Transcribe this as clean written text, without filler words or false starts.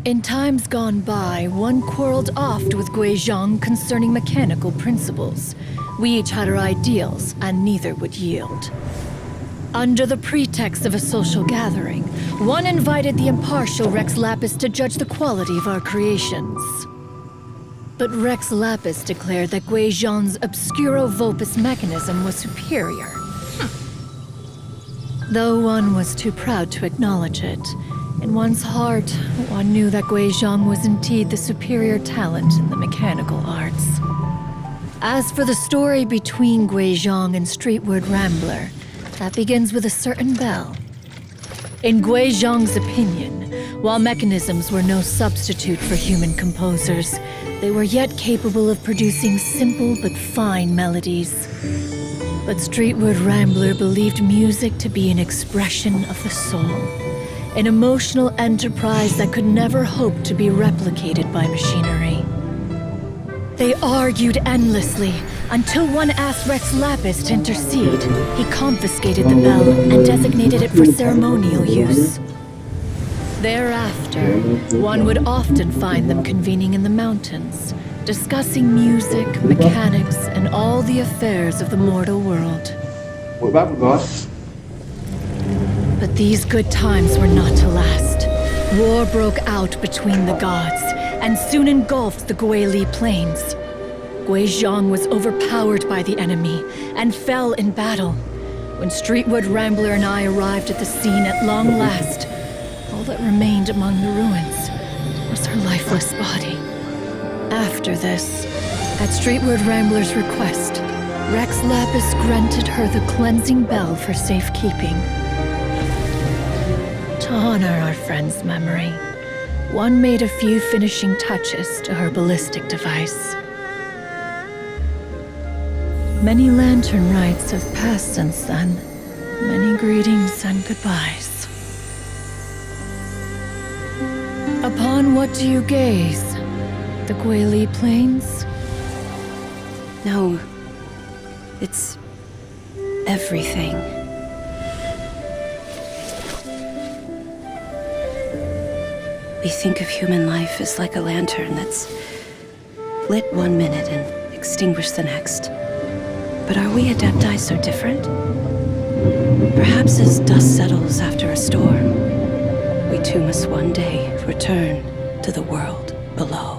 In times gone by, one quarreled oft with Guizhong concerning mechanical principles. We each had our ideals, and neither would yield. Under the pretext of a social gathering, one invited the impartial Rex Lapis to judge the quality of our creations. But Rex Lapis declared that Guizhong's Obscuro Vulpus mechanism was superior. Though one was too proud to acknowledge it, in one's heart, one knew that Guizhong was indeed the superior talent in the mechanical arts. As for the story between Guizhong and Streetward Rambler, that begins with a certain bell. In Guizhong's opinion, while mechanisms were no substitute for human composers, they were yet capable of producing simple but fine melodies. But Streetward Rambler believed music to be an expression of the soul, an emotional enterprise that could never hope to be replicated by machinery. They argued endlessly, until one asked Rex Lapis to intercede. He confiscated the bell and designated it for ceremonial use. Thereafter, one would often find them convening in the mountains, discussing music, mechanics, and all the affairs of the mortal world. What about God? But these good times were not to last. War broke out between the gods, and soon engulfed the Guili Plains. Guizhong was overpowered by the enemy, and fell in battle. When Streetward Rambler and I arrived at the scene at long last, all that remained among the ruins was her lifeless body. After this, at Streetward Rambler's request, Rex Lapis granted her the cleansing bell for safekeeping. To honor our friend's memory, one made a few finishing touches to her ballistic device. Many lantern rites have passed since then. Many greetings and goodbyes. Upon what do you gaze? The Guili Plains? No. It's everything. We think of human life as like a lantern that's lit one minute and extinguished the next. But are we Adepti so different? Perhaps as dust settles after a storm, we too must one day return to the world below.